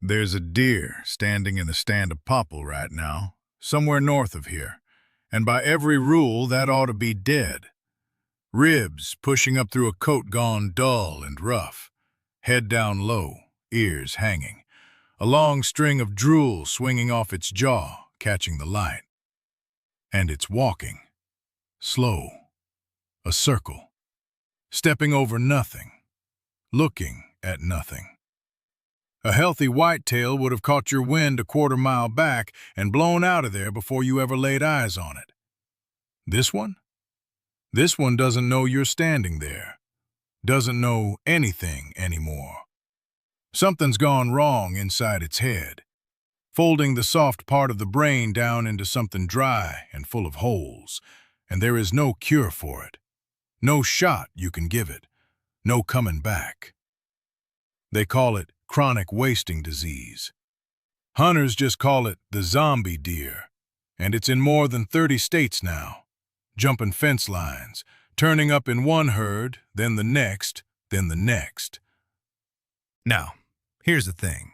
There's a deer standing in the stand of popple right now, somewhere north of here, and by every rule that ought to be dead. Ribs pushing up through a coat gone dull and rough, head down low, ears hanging, a long string of drool swinging off its jaw, catching the light. And it's walking, slow, a circle, stepping over nothing, looking at nothing. A healthy whitetail would have caught your wind a quarter-mile back and blown out of there before you ever laid eyes on it. This one? This one doesn't know you're standing there. Doesn't know anything anymore. Something's gone wrong inside its head, folding the soft part of the brain down into something dry and full of holes, and there is no cure for it. No shot you can give it. No coming back. They call it chronic wasting disease. Hunters just call it the zombie deer, and it's in more than 30 states now, jumping fence lines, turning up in one herd, then the next, then the next. Now, here's the thing.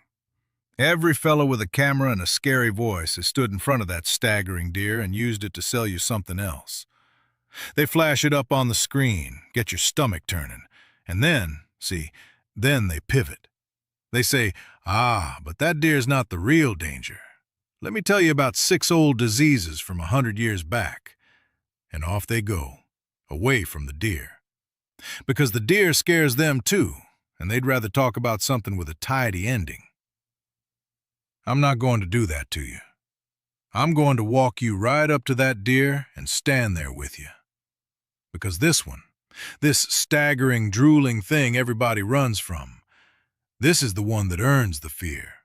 Every fellow with a camera and a scary voice has stood in front of that staggering deer and used it to sell you something else. They flash it up on the screen, get your stomach turning, and then, then they pivot. They say, but that deer's not the real danger. Let me tell you about 6 old diseases from 100 years back. And off they go, away from the deer. Because the deer scares them too, and they'd rather talk about something with a tidy ending. I'm not going to do that to you. I'm going to walk you right up to that deer and stand there with you. Because this one, this staggering, drooling thing everybody runs from, this is the one that earns the fear.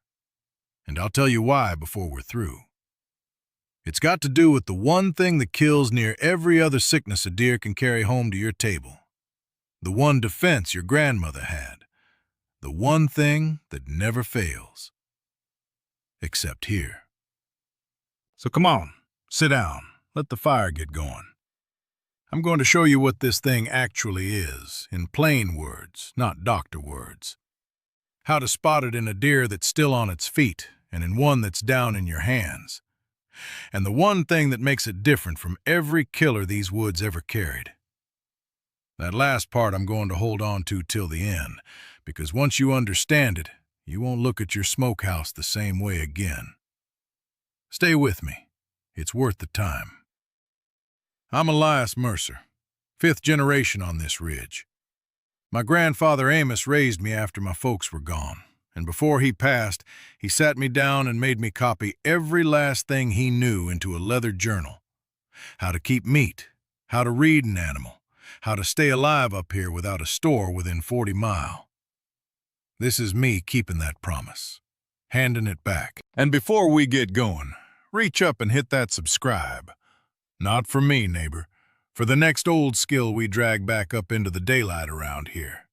And I'll tell you why before we're through. It's got to do with the one thing that kills near every other sickness a deer can carry home to your table. The one defense your grandmother had. The one thing that never fails. Except here. So come on, sit down. Let the fire get going. I'm going to show you what this thing actually is, in plain words, not doctor words. How to spot it in a deer that's still on its feet and in one that's down in your hands. And the one thing that makes it different from every killer these woods ever carried. That last part I'm going to hold on to till the end, because once you understand it, you won't look at your smokehouse the same way again. Stay with me. It's worth the time. I'm Elias Mercer, 5th generation on this ridge. My grandfather Amos raised me after my folks were gone, and before he passed, he sat me down and made me copy every last thing he knew into a leather journal. How to keep meat, how to read an animal, how to stay alive up here without a store within 40 miles. This is me keeping that promise, handing it back. And before we get going, reach up and hit that subscribe. Not for me, neighbor. For the next old skill we drag back up into the daylight around here.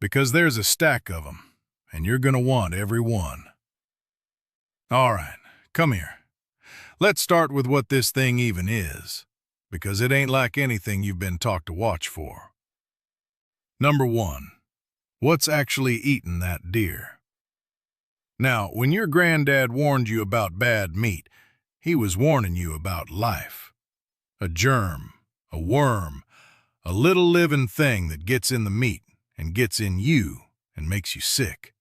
Because there's a stack of 'em, and you're gonna want every one. All right, come here. Let's start with what this thing even is, because it ain't like anything you've been taught to watch for. Number 1, what's actually eating that deer? Now, when your granddad warned you about bad meat, he was warning you about life. A germ. A worm, a little living thing that gets in the meat and gets in you and makes you sick.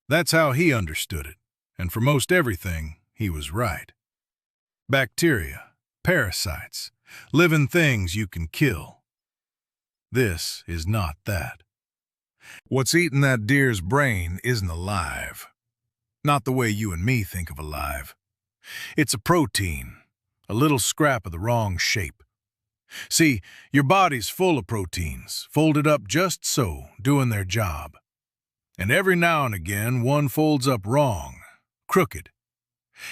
That's how he understood it, and for most everything, he was right. Bacteria, parasites, living things you can kill. This is not that. What's eating that deer's brain isn't alive. Not the way you and me think of alive. It's a protein, a little scrap of the wrong shape. See, your body's full of proteins, folded up just so, doing their job. And every now and again, one folds up wrong, crooked.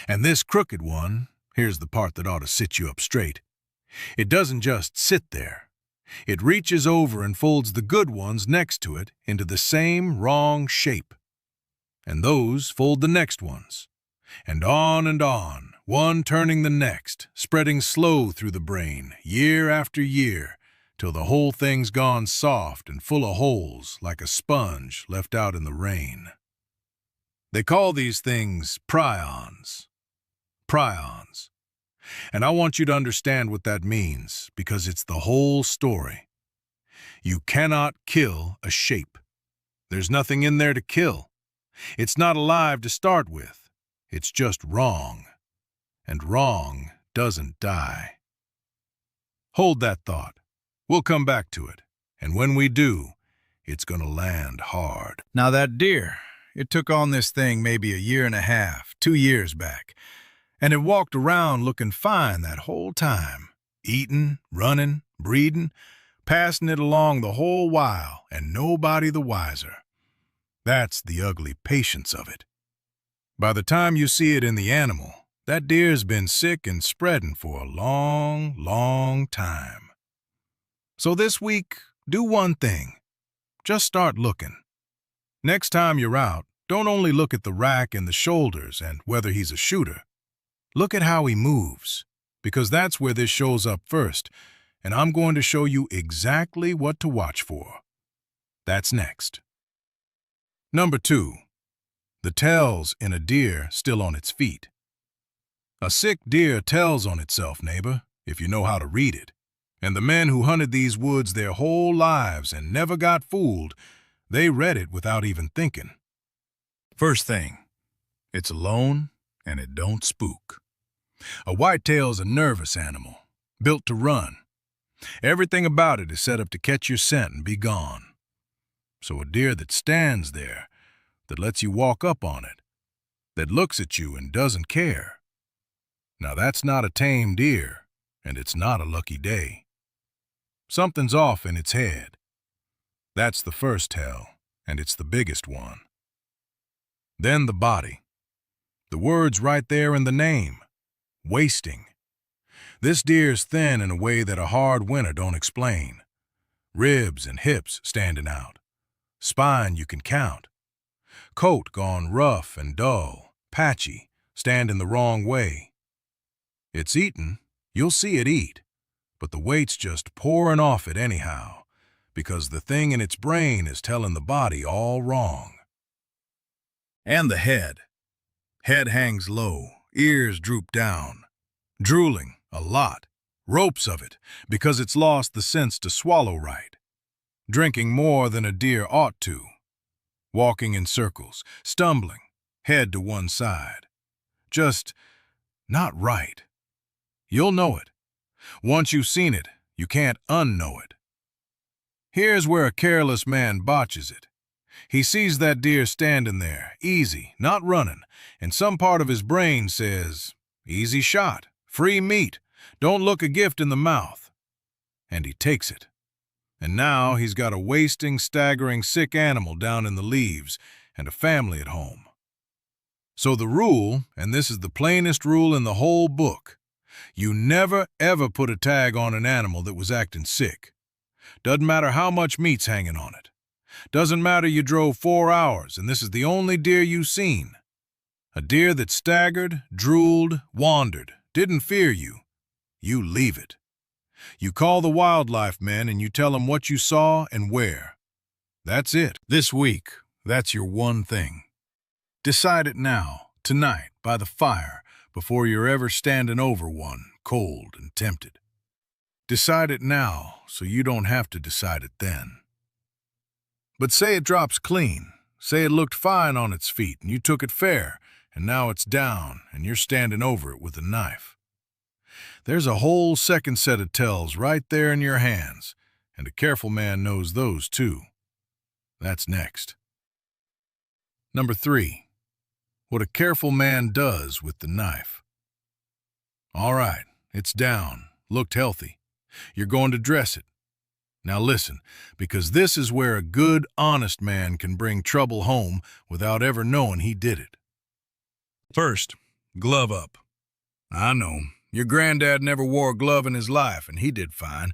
And this crooked one, here's the part that ought to sit you up straight. It doesn't just sit there. It reaches over and folds the good ones next to it into the same wrong shape. And those fold the next ones. And on, one turning the next, spreading slow through the brain, year after year, till the whole thing's gone soft and full of holes like a sponge left out in the rain. They call these things prions. Prions. And I want you to understand what that means, because it's the whole story. You cannot kill a shape. There's nothing in there to kill. It's not alive to start with. It's just wrong. And wrong doesn't die. Hold that thought. We'll come back to it. And when we do, it's gonna land hard. Now that deer, it took on this thing maybe a year and a half, 2 years back. And it walked around looking fine that whole time. Eating, running, breeding, passing it along the whole while, and nobody the wiser. That's the ugly patience of it. By the time you see it in the animal, that deer's been sick and spreading for a long, long time. So this week, do one thing. Just start looking. Next time you're out, don't only look at the rack and the shoulders and whether he's a shooter. Look at how he moves, because that's where this shows up first, and I'm going to show you exactly what to watch for. That's next. Number 2. The tells in a deer still on its feet. A sick deer tells on itself, neighbor, if you know how to read it. And the men who hunted these woods their whole lives and never got fooled, they read it without even thinking. First thing, it's alone and it don't spook. A whitetail's a nervous animal, built to run. Everything about it is set up to catch your scent and be gone. So a deer that stands there, that lets you walk up on it, that looks at you and doesn't care. Now that's not a tame deer, and it's not a lucky day. Something's off in its head. That's the first tell, and it's the biggest one. Then the body. The word's right there in the name. Wasting. This deer's thin in a way that a hard winter don't explain. Ribs and hips standing out. Spine you can count. Coat gone rough and dull, patchy, standing the wrong way. It's eaten, you'll see it eat, but the weight's just pouring off it anyhow, because the thing in its brain is telling the body all wrong. And the head. Head hangs low, ears droop down. Drooling, a lot, ropes of it, because it's lost the sense to swallow right. Drinking more than a deer ought to. Walking in circles, stumbling, head to one side. Just not right. You'll know it. Once you've seen it, you can't unknow it. Here's where a careless man botches it. He sees that deer standing there, easy, not running, and some part of his brain says, easy shot, free meat, don't look a gift in the mouth. And he takes it. And now he's got a wasting, staggering, sick animal down in the leaves and a family at home. So the rule, and this is the plainest rule in the whole book, you never ever put a tag on an animal that was acting sick. Doesn't matter how much meat's hanging on it. Doesn't matter you drove 4 hours and this is the only deer you've seen. A deer that staggered, drooled, wandered, didn't fear you. You leave it. You call the wildlife men and you tell them what you saw and where. That's it. This week, that's your one thing. Decide it now, tonight, by the fire, before you're ever standing over one, cold and tempted. Decide it now, so you don't have to decide it then. But say it drops clean. Say it looked fine on its feet and you took it fair, and now it's down and you're standing over it with a knife. There's a whole second set of tells right there in your hands, and a careful man knows those too. That's next. Number 3. What a careful man does with the knife. All right, it's down, looked healthy. You're going to dress it. Now listen, because this is where a good, honest man can bring trouble home without ever knowing he did it. First, glove up. I know, your granddad never wore a glove in his life, and he did fine,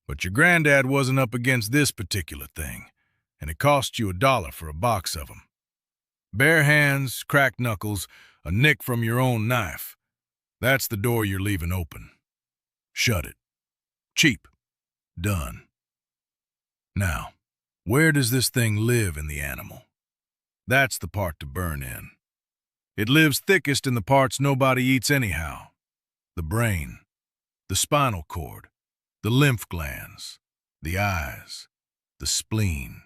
but your granddad wasn't up against this particular thing, and it cost you $1 for a box of them. Bare hands, cracked knuckles, a nick from your own knife. That's the door you're leaving open. Shut it. Cheap. Done. Now, where does this thing live in the animal? That's the part to burn in. It lives thickest in the parts nobody eats anyhow. The brain, the spinal cord, the lymph glands, the eyes, the spleen.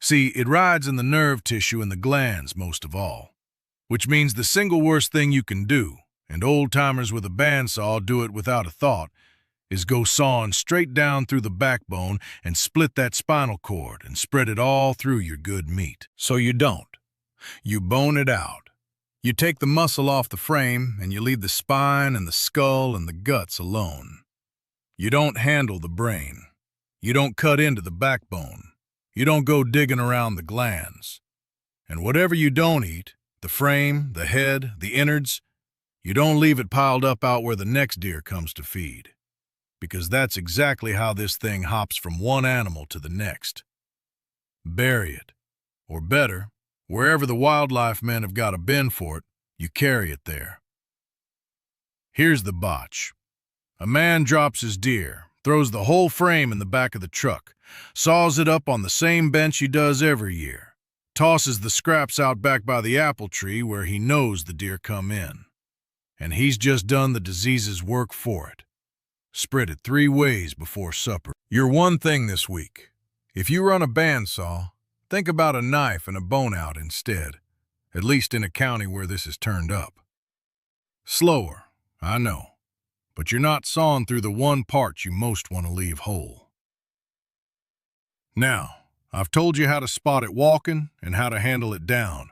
See, it rides in the nerve tissue and the glands most of all, which means the single worst thing you can do, and old-timers with a bandsaw do it without a thought, is go sawing straight down through the backbone and split that spinal cord and spread it all through your good meat. So you don't. You bone it out. You take the muscle off the frame and you leave the spine and the skull and the guts alone. You don't handle the brain. You don't cut into the backbone. You don't go digging around the glands. And whatever you don't eat, the frame, the head, the innards, you don't leave it piled up out where the next deer comes to feed. Because that's exactly how this thing hops from one animal to the next. Bury it. Or better, wherever the wildlife men have got a bin for it, you carry it there. Here's the botch. A man drops his deer, throws the whole frame in the back of the truck, saws it up on the same bench he does every year, tosses the scraps out back by the apple tree where he knows the deer come in. And he's just done the disease's work for it. Spread it 3 ways before supper. Your one thing this week. If you run a bandsaw, think about a knife and a bone out instead, at least in a county where this is turned up. Slower, I know, but you're not sawing through the one part you most want to leave whole. Now, I've told you how to spot it walking and how to handle it down,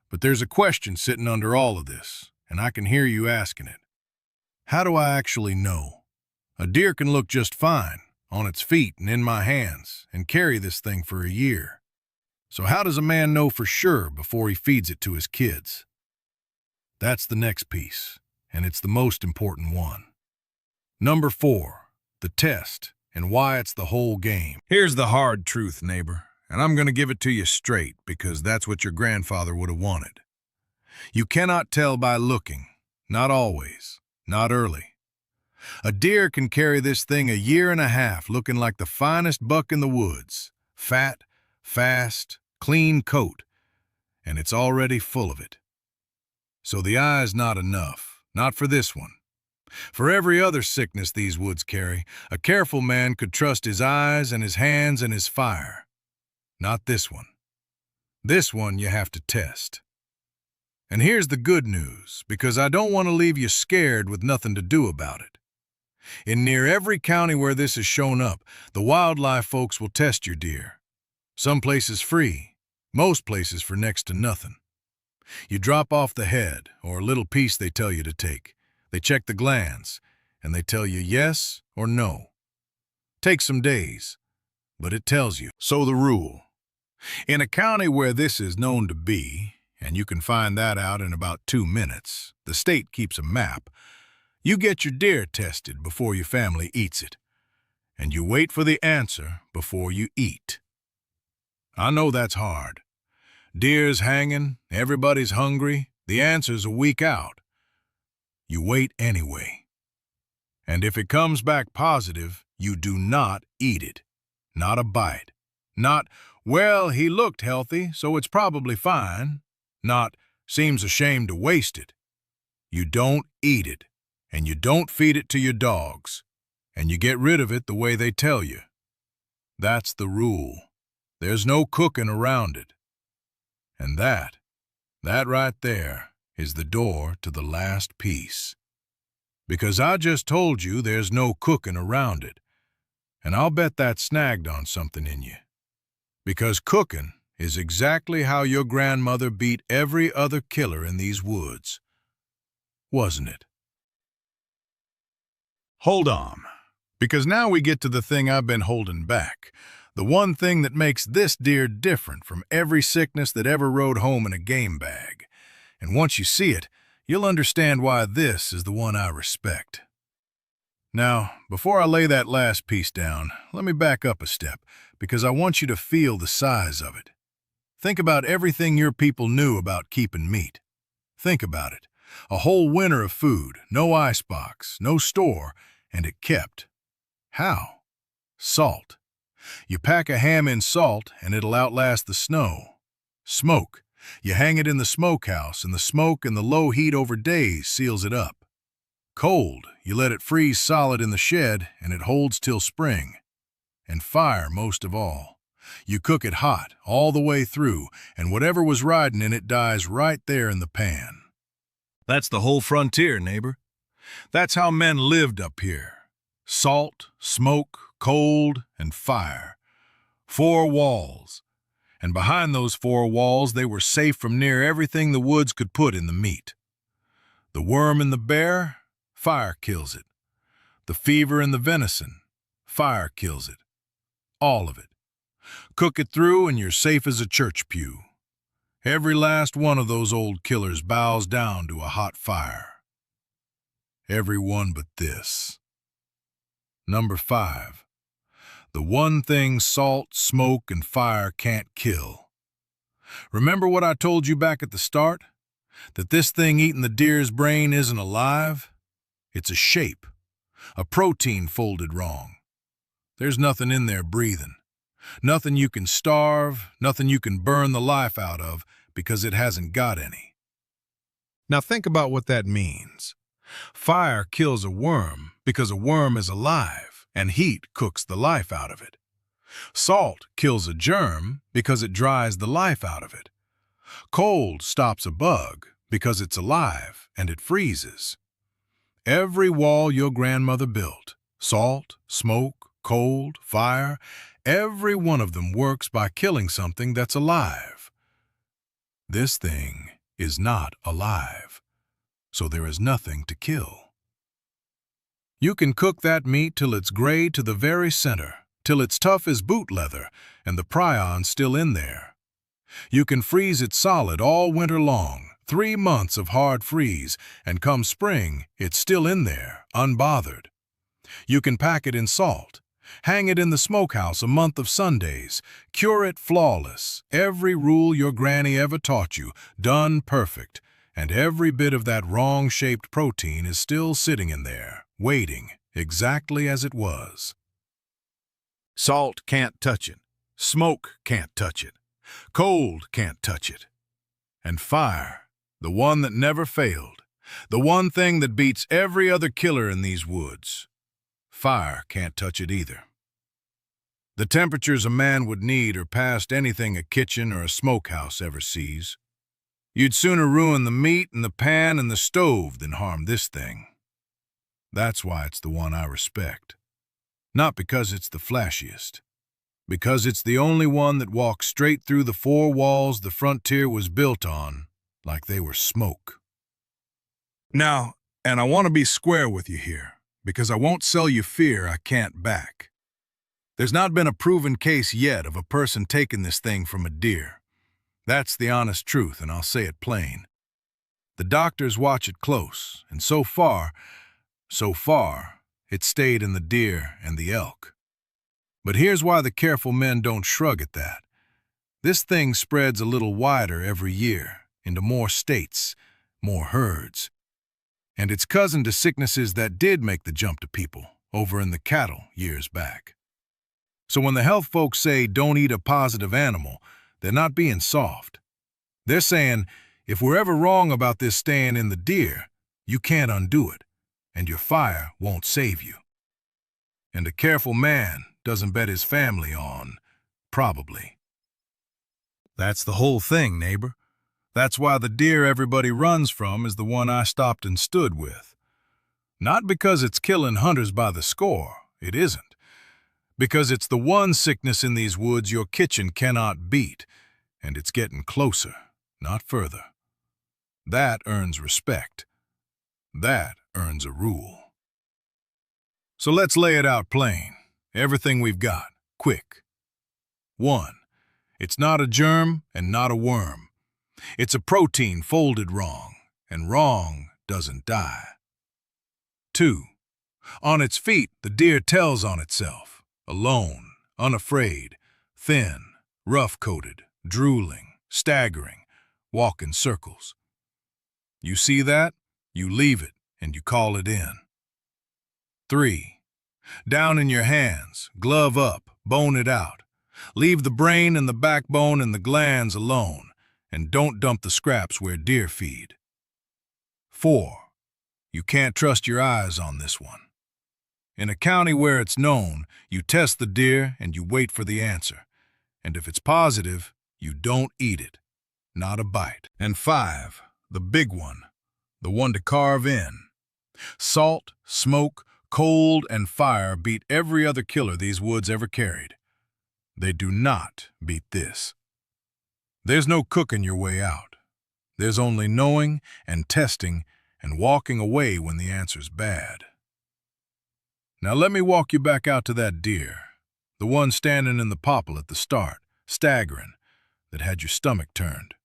but there's a question sitting under all of this, and I can hear you asking it. How do I actually know? A deer can look just fine, on its feet and in my hands, and carry this thing for a year. So how does a man know for sure before he feeds it to his kids? That's the next piece, and it's the most important one. Number 4, the test, and why it's the whole game. Here's the hard truth, neighbor, and I'm going to give it to you straight because that's what your grandfather would have wanted. You cannot tell by looking, not always, not early. A deer can carry this thing a year and a half looking like the finest buck in the woods, fat, fast, clean coat, and it's already full of it. So the eye's not enough, not for this one. For every other sickness these woods carry, a careful man could trust his eyes and his hands and his fire. Not this one. This one you have to test. And here's the good news, because I don't want to leave you scared with nothing to do about it. In near every county where this has shown up, the wildlife folks will test your deer. Some places free, most places for next to nothing. You drop off the head, or a little piece they tell you to take. They check the glands, and they tell you yes or no. Takes some days, but it tells you. So the rule. In a county where this is known to be, and you can find that out in about 2 minutes, the state keeps a map. You get your deer tested before your family eats it, and you wait for the answer before you eat. I know that's hard. Deer's hanging, everybody's hungry, the answer's a week out. You wait anyway. And if it comes back positive, you do not eat it. Not a bite. Not, well, he looked healthy, so it's probably fine. Not, seems a shame to waste it. You don't eat it. And you don't feed it to your dogs, and you get rid of it the way they tell you. That's the rule. There's no cooking around it. And that right there, is the door to the last piece. Because I just told you there's no cooking around it, and I'll bet that snagged on something in you. Because cooking is exactly how your grandmother beat every other killer in these woods. Wasn't it? Hold on, because now we get to the thing I've been holding back, the one thing that makes this deer different from every sickness that ever rode home in a game bag. And once you see it, you'll understand why this is the one I respect. Now, before I lay that last piece down, let me back up a step, because I want you to feel the size of it. Think about everything your people knew about keeping meat. Think about it. A whole winter of food, no icebox, no store, and it kept. How? Salt. You pack a ham in salt, and it'll outlast the snow. Smoke. You hang it in the smokehouse, and the smoke and the low heat over days seals it up. Cold. You let it freeze solid in the shed, and it holds till spring. And fire, most of all. You cook it hot, all the way through, and whatever was riding in it dies right there in the pan. That's the whole frontier, neighbor. That's how men lived up here. Salt, smoke, cold, and fire. 4 walls. And behind those 4 walls they were safe from near everything the woods could put in the meat. The worm in the bear, fire kills it. The fever in the venison, fire kills it. All of it. Cook it through and you're safe as a church pew. Every last one of those old killers bows down to a hot fire. Every one but this. Number 5. The one thing salt, smoke, and fire can't kill. Remember what I told you back at the start? That this thing eating the deer's brain isn't alive? It's a shape, a protein folded wrong. There's nothing in there breathing. Nothing you can starve, nothing you can burn the life out of because it hasn't got any. Now think about what that means. Fire kills a worm because a worm is alive, and heat cooks the life out of it. Salt kills a germ because it dries the life out of it. Cold stops a bug because it's alive and it freezes. Every wall your grandmother built, salt, smoke, cold, fire, every one of them works by killing something that's alive. This thing is not alive, so there is nothing to kill. You can cook that meat till it's gray to the very center, till it's tough as boot leather and the prion's still in there. You can freeze it solid all winter long, 3 months of hard freeze, and come spring, it's still in there, unbothered. You can pack it in salt, hang it in the smokehouse a month of Sundays, cure it flawless, every rule your granny ever taught you, done perfect, and every bit of that wrong-shaped protein is still sitting in there, waiting, exactly as it was. Salt can't touch it. Smoke can't touch it. Cold can't touch it. And fire, the one that never failed, the one thing that beats every other killer in these woods, fire can't touch it either. The temperatures a man would need are past anything a kitchen or a smokehouse ever sees. You'd sooner ruin the meat and the pan and the stove than harm this thing. That's why it's the one I respect. Not because it's the flashiest. Because it's the only one that walks straight through the 4 walls the frontier was built on, like they were smoke. Now, and I want to be square with you here, because I won't sell you fear I can't back. There's not been a proven case yet of a person taking this thing from a deer. That's the honest truth, and I'll say it plain. The doctors watch it close, and so far, it stayed in the deer and the elk. But here's why the careful men don't shrug at that. This thing spreads a little wider every year, into more states, more herds. And it's cousin to sicknesses that did make the jump to people, over in the cattle years back. So when the health folks say don't eat a positive animal, they're not being soft. They're saying, if we're ever wrong about this staying in the deer, you can't undo it, and your fire won't save you. And a careful man doesn't bet his family on, probably. That's the whole thing, neighbor. That's why the deer everybody runs from is the one I stopped and stood with. Not because it's killing hunters by the score, it isn't. Because it's the one sickness in these woods your kitchen cannot beat, and it's getting closer, not further. That earns respect. That earns a rule. So let's lay it out plain. Everything we've got, quick. 1. It's not a germ and not a worm. It's a protein folded wrong, and wrong doesn't die. 2. On its feet, the deer tells on itself, alone, unafraid, thin, rough-coated, drooling, staggering, walking circles. You see that? You leave it, and you call it in. 3. Down in your hands, glove up, bone it out. Leave the brain and the backbone and the glands alone. and don't dump the scraps where deer feed. 4. You can't trust your eyes on this one. In a county where it's known, you test the deer and you wait for the answer. And if it's positive, you don't eat it. Not a bite. And 5, the big one, the one to carve in. Salt, smoke, cold, and fire beat every other killer these woods ever carried. They do not beat this. There's no cooking your way out. There's only knowing and testing and walking away when the answer's bad. Now let me walk you back out to that deer, the one standing in the popple at the start, staggering, that had your stomach turned.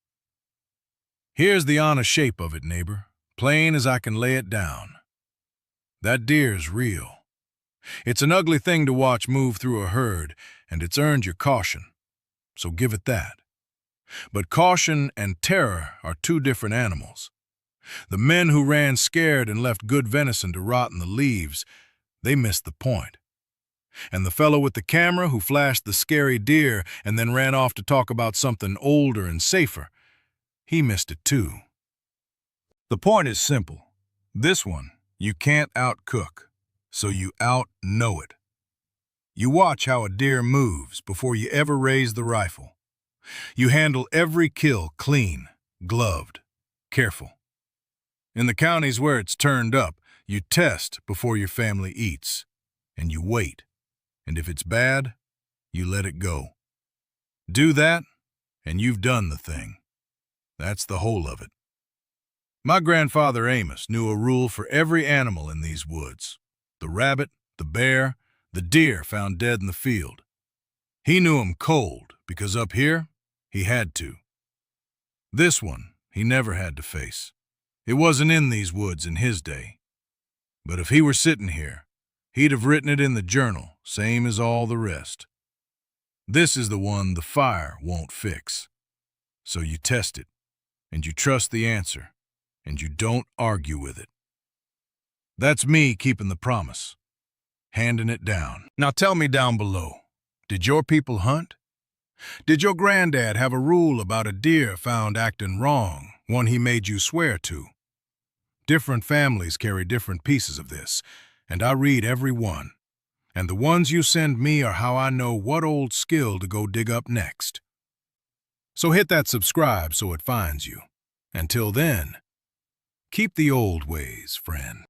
Here's the honest shape of it, neighbor, plain as I can lay it down. That deer's real. It's an ugly thing to watch move through a herd, and it's earned your caution, so give it that. But caution and terror are two different animals. The men who ran scared and left good venison to rot in the leaves, they missed the point. And the fellow with the camera who flashed the scary deer and then ran off to talk about something older and safer, he missed it too. The point is simple. This one, you can't out-cook, so you out-know it. You watch how a deer moves before you ever raise the rifle. You handle every kill clean, gloved, careful. In the counties where it's turned up, you test before your family eats, and you wait. And if it's bad, you let it go. Do that, and you've done the thing. That's the whole of it. My grandfather Amos knew a rule for every animal in these woods. The rabbit, the bear, the deer found dead in the field. He knew 'em cold, because up here, he had to. This one, he never had to face. It wasn't in these woods in his day. But if he were sitting here, he'd have written it in the journal, same as all the rest. This is the one the fire won't fix. So you test it, and you trust the answer, and you don't argue with it. That's me keeping the promise, handing it down. Now tell me down below, did your people hunt? Did your granddad have a rule about a deer found acting wrong, one he made you swear to? Different families carry different pieces of this, and I read every one. And the ones you send me are how I know what old skill to go dig up next. So hit that subscribe so it finds you. Until then, keep the old ways, friend.